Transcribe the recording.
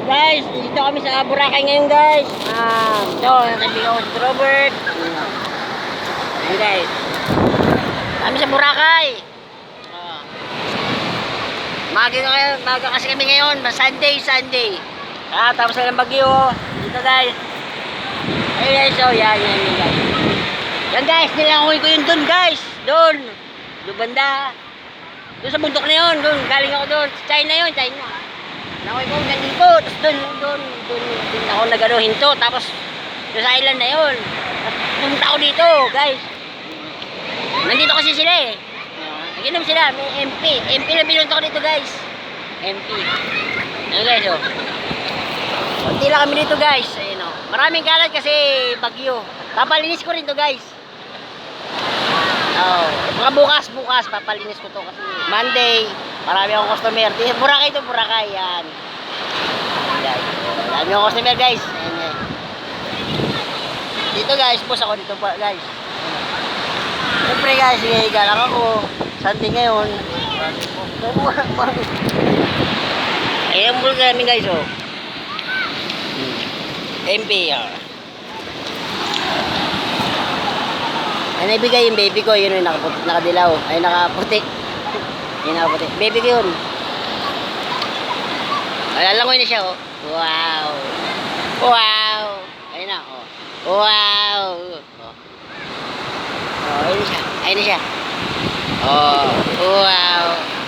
Guys, dito kami sa Boracay ngayon guys. Ito, kaibigan ko si Robert. Ayan guys. Kami sa Boracay. Maga kasi kami ngayon. Sunday. Tapos na ng bagyo. Dito guys. Ayun guys, so yan guys. Yan guys, nilangoy ko yun dun guys. Doon banda. Doon sa bundok na yun. Doon, galing ako doon. China yun, China. Langoy ko, nandito. Tapos doon ako nagano hinto. Tapos, doon sa island na yun. Tapos, pumunta ako dito, guys. Nandito kasi sila eh. Naginom sila, may MP na binunta ko dito, guys. MP. Ayun guys, oh. Kunti lang kami dito, guys. Ayun, oh. Maraming kalat kasi bagyo. Papalinis ko rin to, guys. Oh, mga bukas papalinis ko to kasi Monday, marami akong customer. Boracay to, Boracay yan. Guys, marami akong customer guys. Ayan. Dito guys, boss ako dito guys. Siyempre guys, higa lang ako. Sunday ngayon. Ayan mo namin guys oh. MP ay naibigay yung baby ko, yun yung nakadilaw. Ay nakaputi. Yun nakaputi. Baby ko yun. Alalangoy na siya oh. Wow. Ayun na oh. Wow. Oh, ayun na siya. Oh, wow.